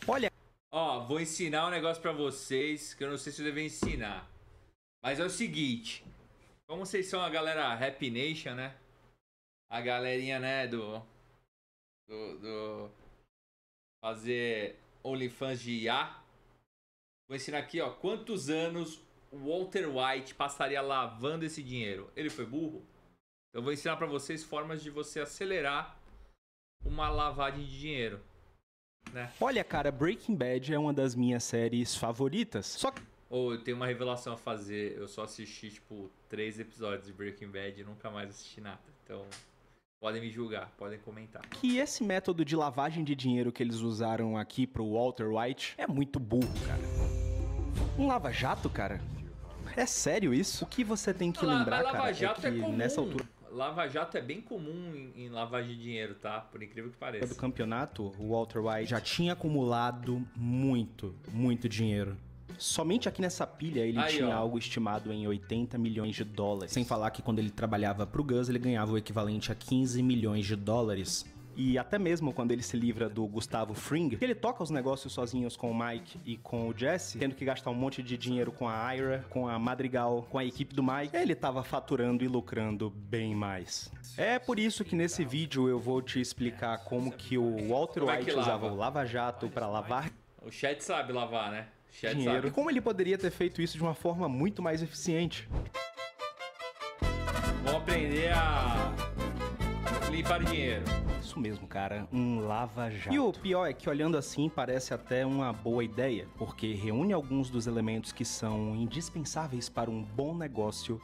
Olha, Ó, vou ensinar um negócio pra vocês que eu não sei se eu devo ensinar. Mas é o seguinte. Como vocês são a galera Happy Nation, né? A galerinha, né, do fazer OnlyFans de IA. Vou ensinar aqui, ó. Quantos anos o Walter White passaria lavando esse dinheiro? Ele foi burro? Eu vou ensinar pra vocês formas de você acelerar uma lavagem de dinheiro, né? olha, cara, Breaking Bad é uma das minhas séries favoritas. Só Ou eu tenho uma revelação a fazer. Eu só assisti, tipo, 3 episódios de Breaking Bad e nunca mais assisti nada. Então, podem me julgar, podem comentar. que esse método de lavagem de dinheiro que eles usaram aqui pro Walter White é muito burro, cara. Um lava-jato, cara? É sério isso? O que você tem que lembrar, Mas cara, Lava Jato é que comum. nessa altura Lava Jato é bem comum em lavagem de dinheiro, tá? Por incrível que do pareça. campeonato, o Walter White já tinha acumulado muito dinheiro. Somente aqui nessa pilha ele Aí, tinha ó. algo estimado em 80 milhões de dólares. Sem falar que quando ele trabalhava pro Gus, ele ganhava o equivalente a 15 milhões de dólares. E até mesmo quando ele se livra do Gustavo Fring, que ele toca os negócios sozinhos com o Mike e com o Jesse, tendo que gastar um monte de dinheiro com a Ira, com a Madrigal, com a equipe do Mike, ele tava faturando e lucrando bem mais. É por isso que nesse vídeo eu vou te explicar como que o Walter Como é que White usava lava? o Lava Jato para lavar O chat sabe lavar, né? O chat dinheiro e sabe. como ele poderia ter feito isso de uma forma muito mais eficiente. Vamos aprender a limpar dinheiro. Isso mesmo, cara, um lava-jato. E o pior é que olhando assim parece até uma boa ideia, porque reúne alguns dos elementos que são indispensáveis para um bom negócio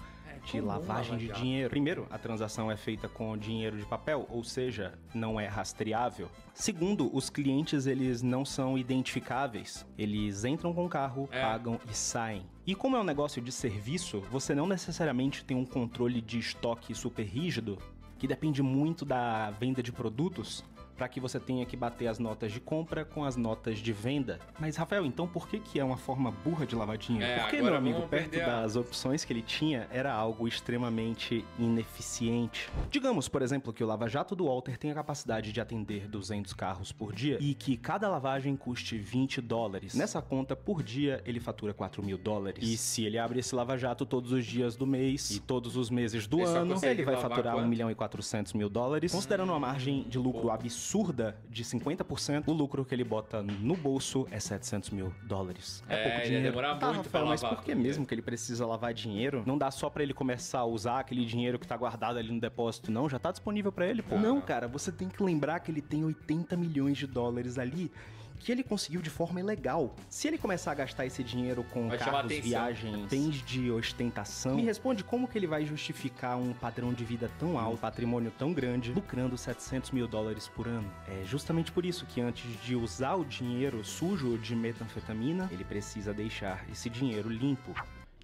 de comum lavagem de lava-jato. dinheiro. Primeiro, a transação é feita com dinheiro de papel, ou seja, não é rastreável. Segundo, os clientes eles não são identificáveis. Eles entram com o carro, pagam e saem. E como é um negócio de serviço, você não necessariamente tem um controle de estoque super rígido, que depende muito da venda de produtos, para que você tenha que bater as notas de compra com as notas de venda. Mas, Rafael, então por que é uma forma burra de lavar dinheiro? Porque, agora meu amigo, vamos perto aprender a- das opções que ele tinha, era algo extremamente ineficiente. Digamos, por exemplo, que o lava-jato do Walter tem a capacidade de atender 200 carros por dia e que cada lavagem custe 20 dólares. Nessa conta, por dia, ele fatura 4 mil dólares. E se ele abre esse lava-jato todos os dias do mês e todos os meses do Ele só ano, consegue ele vai lavar faturar quanto? 1 milhão e 400 mil dólares. Considerando uma margem de lucro absurda de 50%, o lucro que ele bota no bolso é 700 mil dólares. É pouco ele ia dinheiro. demorar Tá, muito pra Rafael, mas lavar por que todo dia. mesmo que ele precisa lavar dinheiro? Não dá só pra ele começar a usar aquele dinheiro que tá guardado ali no depósito, não? Já tá disponível pra ele, pô. Não, cara, você tem que lembrar que ele tem 80 milhões de dólares ali que ele conseguiu de forma ilegal. Se ele começar a gastar esse dinheiro com Vai chamar carros, atenção. viagens, bens de ostentação, me responde como que ele vai justificar um padrão de vida tão alto, um patrimônio tão grande, lucrando 700 mil dólares por ano. É justamente por isso que antes de usar o dinheiro sujo de metanfetamina, ele precisa deixar esse dinheiro limpo.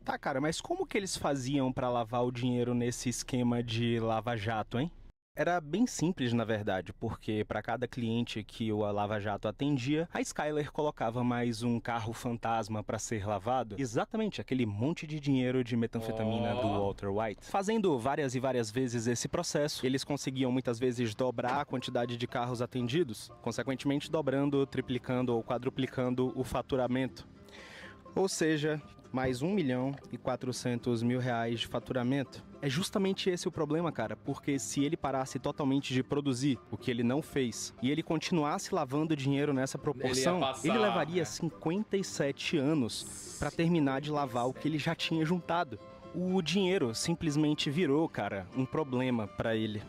Tá, cara, mas como que eles faziam pra lavar o dinheiro nesse esquema de lava-jato, hein? Era bem simples, na verdade, porque para cada cliente que o Lava Jato atendia, a Skyler colocava mais um carro fantasma para ser lavado. Exatamente, aquele monte de dinheiro de metanfetamina do Walter White. Fazendo várias e várias vezes esse processo, eles conseguiam muitas vezes dobrar a quantidade de carros atendidos, consequentemente dobrando, triplicando ou quadruplicando o faturamento. Ou seja, mais 1 milhão e 400 mil reais de faturamento. É justamente esse o problema, cara, porque se ele parasse totalmente de produzir, o que ele não fez, e ele continuasse lavando dinheiro nessa proporção, ele levaria 57 anos pra terminar de lavar o que ele já tinha juntado. O dinheiro simplesmente virou, cara, um problema pra ele.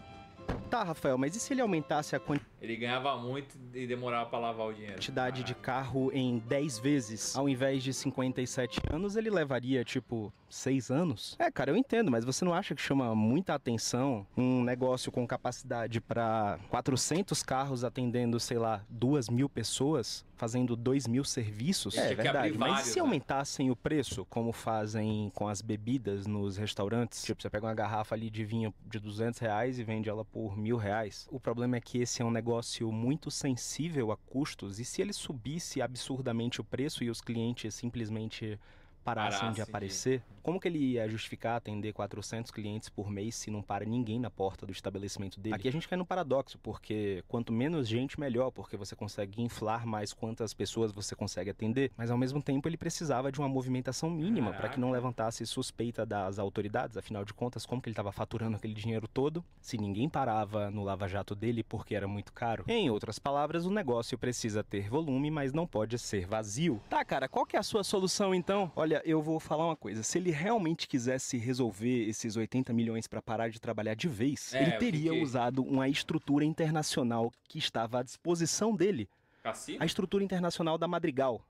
Tá, Rafael, mas e se ele aumentasse a Ele ganhava muito e demorava pra lavar o dinheiro. quantidade de carro em 10 vezes, ao invés de 57 anos, ele levaria, tipo, 6 anos? É, cara, eu entendo, mas você não acha que chama muita atenção um negócio com capacidade pra 400 carros atendendo, sei lá, 2.000 pessoas, fazendo 2.000 serviços? Ele É tinha que verdade, abrir mas e vários, se né? aumentassem o preço, como fazem com as bebidas nos restaurantes? Tipo, você pega uma garrafa ali de vinho de 200 reais e vende ela por 1.000 reais. O problema é que esse é um negócio muito sensível a custos, e se ele subisse absurdamente o preço e os clientes simplesmente parassem de aparecer, Como que ele ia justificar atender 400 clientes por mês se não para ninguém na porta do estabelecimento dele? Aqui a gente cai no paradoxo, porque quanto menos gente, melhor, porque você consegue inflar mais quantas pessoas você consegue atender, mas ao mesmo tempo ele precisava de uma movimentação mínima para que não levantasse suspeita das autoridades. Afinal de contas, como que ele estava faturando aquele dinheiro todo se ninguém parava no lava-jato dele porque era muito caro? Em outras palavras, o negócio precisa ter volume, mas não pode ser vazio. Tá, cara, qual que é a sua solução então? Olha, eu vou falar uma coisa. Se ele realmente quisesse resolver esses 80 milhões para parar de trabalhar de vez, ele teria usado uma estrutura internacional que estava à disposição dele. Cassino? A estrutura internacional da Madrigal.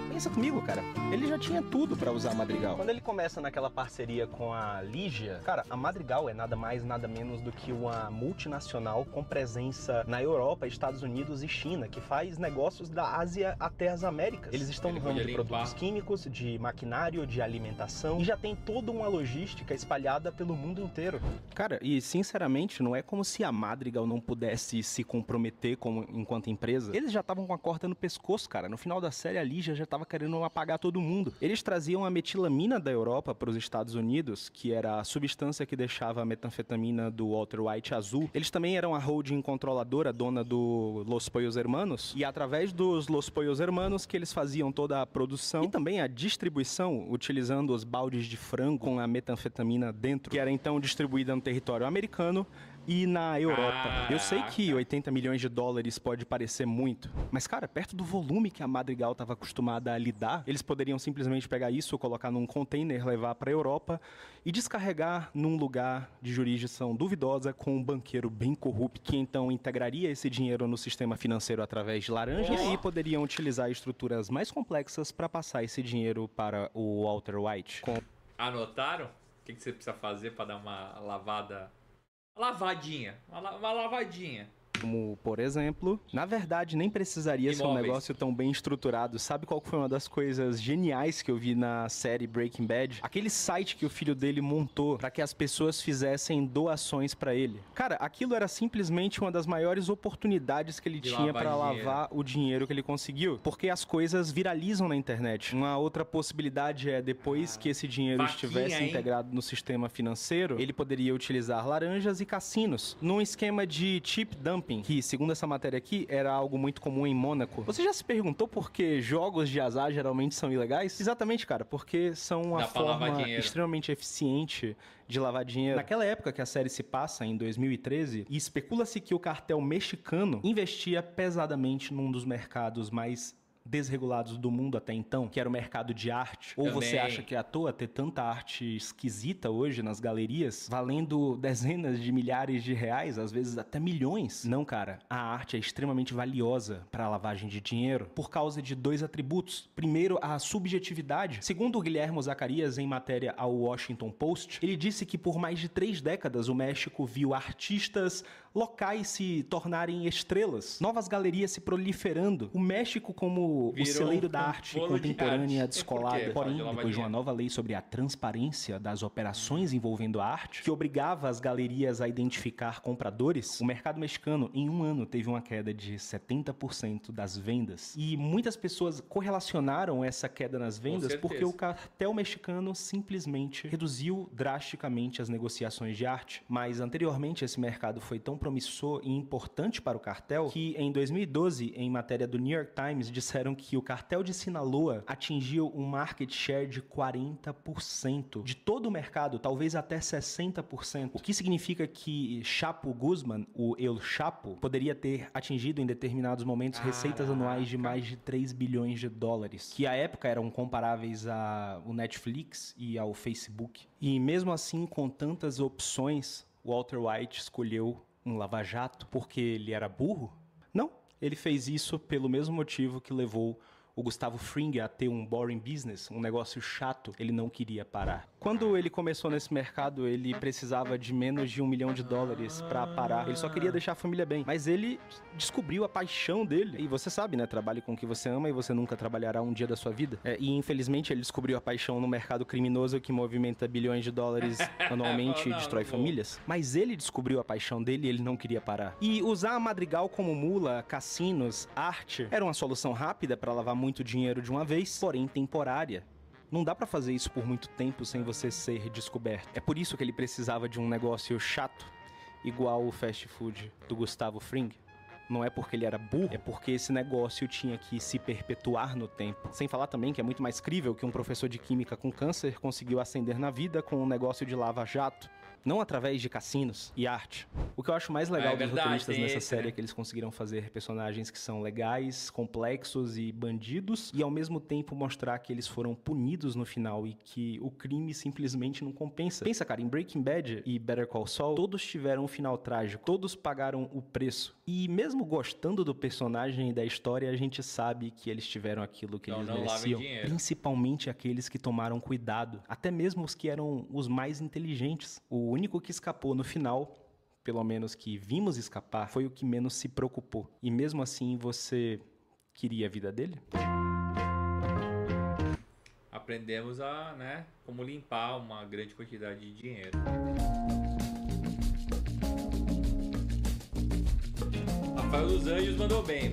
Pensa comigo, cara. Ele já tinha tudo pra usar a Madrigal. Quando ele começa naquela parceria com a Ligia, cara, a Madrigal é nada mais, nada menos do que uma multinacional com presença na Europa, Estados Unidos e China, que faz negócios da Ásia até as Américas. Eles estão no ramo de produtos químicos, de maquinário, de alimentação, e já tem toda uma logística espalhada pelo mundo inteiro. Cara, e sinceramente, não é como se a Madrigal não pudesse se comprometer enquanto empresa. Eles já estavam com a corda no pescoço, cara. No final da série, a Ligia já estava querendo apagar todo mundo. Eles traziam a metilamina da Europa para os Estados Unidos, que era a substância que deixava a metanfetamina do Walter White azul. Eles também eram a holding controladora, dona do Los Pollos Hermanos, e através dos Los Pollos Hermanos que eles faziam toda a produção e também a distribuição, utilizando os baldes de frango com a metanfetamina dentro, que era então distribuída no território americano e na Europa. Eu sei que 80 milhões de dólares pode parecer muito, mas, cara, perto do volume que a Madrigal estava acostumada a lidar, eles poderiam simplesmente pegar isso, colocar num container, levar para a Europa e descarregar num lugar de jurisdição duvidosa com um banqueiro bem corrupto, que então integraria esse dinheiro no sistema financeiro através de laranja, e aí poderiam utilizar estruturas mais complexas para passar esse dinheiro para o Walter White. Anotaram? O que você precisa fazer para dar uma lavada? Uma lavadinha. Como, por exemplo, na verdade nem precisaria ser um negócio tão bem estruturado. Sabe qual foi uma das coisas geniais que eu vi na série Breaking Bad? Aquele site que o filho dele montou para que as pessoas fizessem doações para ele. Cara, aquilo era simplesmente uma das maiores oportunidades que ele tinha para lavar o dinheiro que ele conseguiu, porque as coisas viralizam na internet. Uma outra possibilidade é, depois que esse dinheiro estivesse integrado no sistema financeiro, ele poderia utilizar laranjas e cassinos, num esquema de chip dump, que, segundo essa matéria aqui, era algo muito comum em Mônaco. Você já se perguntou por que jogos de azar geralmente são ilegais? Exatamente, cara, porque são uma forma extremamente eficiente de lavar dinheiro. Naquela época que a série se passa, em 2013, e especula-se que o cartel mexicano investia pesadamente num dos mercados mais desregulados do mundo até então, que era o mercado de arte. Ou você acha que é à toa ter tanta arte esquisita hoje nas galerias, valendo dezenas de milhares de reais, às vezes até milhões? Não, cara. A arte é extremamente valiosa para a lavagem de dinheiro por causa de dois atributos. Primeiro, a subjetividade. Segundo o Guilherme Zacarias, em matéria ao Washington Post, ele disse que por mais de 3 décadas o México viu artistas locais se tornarem estrelas, novas galerias se proliferando. O México, como o celeiro da arte contemporânea descolada. Porém, depois de uma nova lei sobre a transparência das operações envolvendo a arte, que obrigava as galerias a identificar compradores, o mercado mexicano, em um ano, teve uma queda de 70% das vendas. E muitas pessoas correlacionaram essa queda nas vendas porque o cartel mexicano simplesmente reduziu drasticamente as negociações de arte. Mas, anteriormente, esse mercado foi tão promissor e importante para o cartel que, em 2012, em matéria do New York Times, disseram que o cartel de Sinaloa atingiu um market share de 40% de todo o mercado, talvez até 60%. O que significa que Chapo Guzman, o El Chapo, poderia ter atingido em determinados momentos receitas anuais de mais de 3 bilhões de dólares, que à época eram comparáveis ao Netflix e ao Facebook. E mesmo assim, com tantas opções, Walter White escolheu um lava-jato porque ele era burro? Não. Ele fez isso pelo mesmo motivo que levou o Gustavo Fring a ter um boring business, um negócio chato. Ele não queria parar. Quando ele começou nesse mercado, ele precisava de menos de $1 milhão para parar. Ele só queria deixar a família bem. Mas ele descobriu a paixão dele. E você sabe, né? Trabalhe com o que você ama e você nunca trabalhará um dia da sua vida. E infelizmente ele descobriu a paixão no mercado criminoso que movimenta bilhões de dólares anualmente e destrói famílias. Mas ele descobriu a paixão dele e ele não queria parar. E usar a Madrigal como mula, cassinos, arte, era uma solução rápida para lavar muito dinheiro de uma vez, porém temporária. Não dá pra fazer isso por muito tempo sem você ser descoberto. É por isso que ele precisava de um negócio chato, igual o fast food do Gustavo Fring. Não é porque ele era burro, é porque esse negócio tinha que se perpetuar no tempo. Sem falar também que é muito mais crível que um professor de química com câncer conseguiu ascender na vida com um negócio de lava-jato, não através de cassinos e arte. O que eu acho mais legal dos roteiristas nessa série é que eles conseguiram fazer personagens que são legais, complexos e bandidos, e ao mesmo tempo mostrar que eles foram punidos no final e que o crime simplesmente não compensa. Pensa, cara, em Breaking Bad e Better Call Saul, todos tiveram um final trágico, todos pagaram o preço. E mesmo gostando do personagem e da história, a gente sabe que eles tiveram aquilo que eles mereciam. Principalmente aqueles que tomaram cuidado, até mesmo os que eram os mais inteligentes. O único que escapou no final, pelo menos que vimos escapar, foi o que menos se preocupou. E mesmo assim, você queria a vida dele? Aprendemos a, né, como limpar uma grande quantidade de dinheiro. Rafael dos Anjos mandou bem.